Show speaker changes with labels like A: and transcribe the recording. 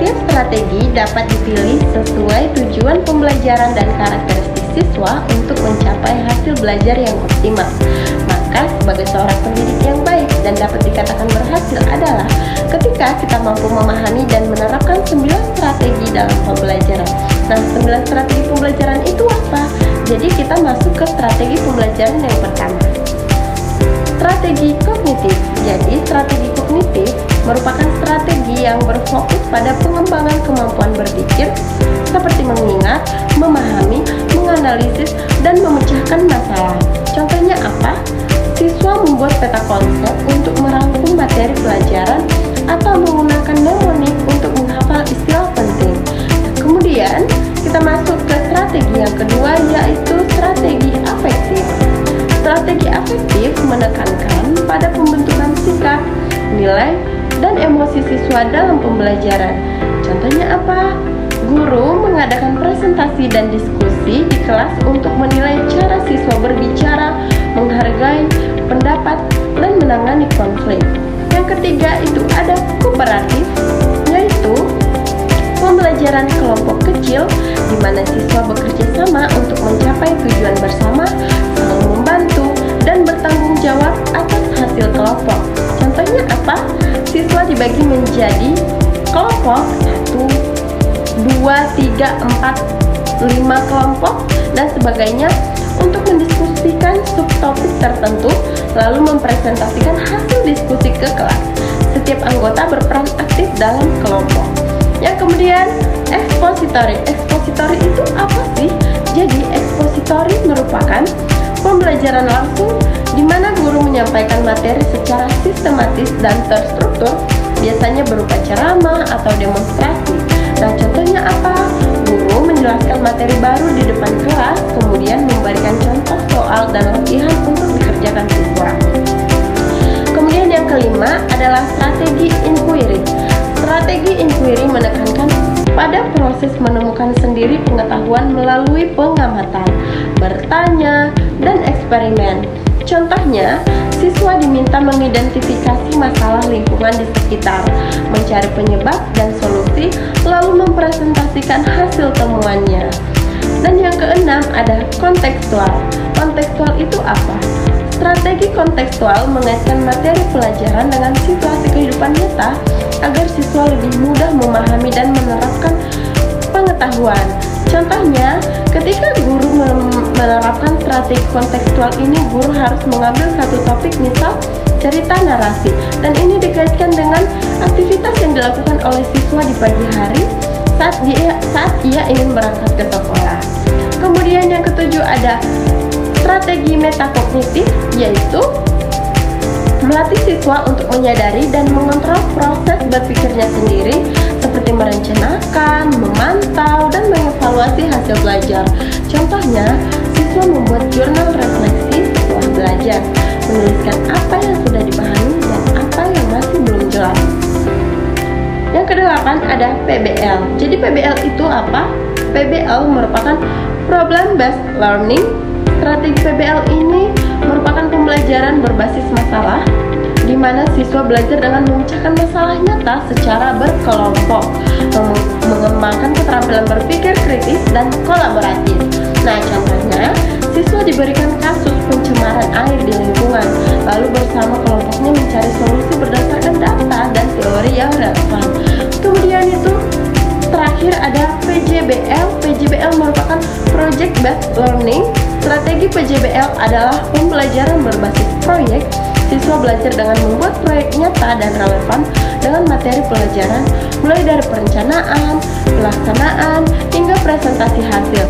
A: Setiap strategi dapat dipilih sesuai tujuan pembelajaran dan karakteristik siswa untuk mencapai hasil belajar yang optimal. Maka sebagai seorang pendidik yang baik dan dapat dikatakan berhasil adalah ketika kita mampu memahami dan menerapkan 9 strategi dalam pembelajaran. Nah, 9 strategi pembelajaran itu apa? Jadi kita masuk ke strategi pembelajaran yang pertama. Strategi kognitif. Jadi strategi kognitif merupakan strategi yang berfokus pada pengembangan kemampuan berpikir seperti mengingat, memahami, menganalisis, dan memecahkan masalah. Contohnya apa? Siswa membuat peta konsep untuk merangkum materi pelajaran atau menggunakan mnemonik untuk menghafal istilah penting. Kemudian kita masuk ke strategi yang kedua, yaitu strategi afektif. Strategi afektif menekankan pada pembentukan sikap, nilai, dan emosi siswa dalam pembelajaran. Contohnya apa? Guru mengadakan presentasi dan diskusi di kelas untuk menilai cara siswa berbicara, menghargai pendapat, dan menangani konflik. Yang ketiga itu ada kooperatif, yaitu pembelajaran kelompok kecil di mana siswa bekerja sama untuk mencapai tujuan bersama, saling membantu, dan bertanggung jawab atas hasil kelompok. Contohnya apa? Siswa dibagi menjadi kelompok 1, 2, 3, 4, 5 kelompok dan sebagainya untuk mendiskusikan subtopik tertentu lalu mempresentasikan hasil diskusi ke kelas. Setiap anggota berperan aktif dalam kelompok. Yang kemudian ekspositori. Ekspositori itu apa sih? Jadi ekspositori merupakan pembelajaran langsung di mana guru menyampaikan materi secara sistematis dan terstruktur, biasanya berupa ceramah atau demonstrasi. Nah, contohnya apa? Guru menjelaskan materi baru di depan kelas, kemudian memberikan contoh soal dan latihan untuk dikerjakan siswa. Kemudian yang kelima adalah strategi inquiry. Strategi inquiry menekankan pada proses menemukan sendiri pengetahuan melalui pengamatan, bertanya, dan eksperimen. Contohnya, siswa diminta mengidentifikasi masalah lingkungan di sekitar, mencari penyebab dan solusi, lalu mempresentasikan hasil temuannya. Dan yang keenam ada kontekstual. Kontekstual itu apa? Strategi kontekstual mengaitkan materi pelajaran dengan situasi kehidupan nyata agar siswa lebih mudah memahami dan menerapkan pengetahuan. Contohnya, ketika guru menerapkan strategi kontekstual ini, guru harus mengambil satu topik, misal cerita narasi, dan ini dikaitkan dengan aktivitas yang dilakukan oleh siswa di pagi hari saat ia ingin berangkat ke sekolah. Kemudian yang ketujuh ada strategi metakognitif, yaitu melatih siswa untuk menyadari dan mengontrol proses berpikirnya sendiri seperti merencanakan, memantau, dan mengevaluasi hasil belajar. Contohnya, siswa membuat jurnal refleksi setelah belajar, menuliskan apa yang sudah dipahami dan apa yang masih belum jelas. Yang kedelapan ada PBL. Jadi PBL itu apa? PBL merupakan Problem Based Learning. Strategi PBL ini merupakan pembelajaran berbasis masalah, di mana siswa belajar dengan memecahkan masalah nyata secara berkelompok, mengembangkan keterampilan berpikir kritis dan kolaboratif. Nah, contohnya, siswa diberikan kasus pencemaran air di lingkungan, lalu bersama kelompoknya mencari solusi berdasarkan data dan teori yang relevan. Kemudian itu terakhir ada PJBL. PJBL merupakan Project Based Learning. Strategi PJBL adalah pembelajaran berbasis proyek. Siswa belajar dengan membuat proyek nyata dan relevan dengan materi pelajaran, mulai dari perencanaan, pelaksanaan, hingga presentasi hasil.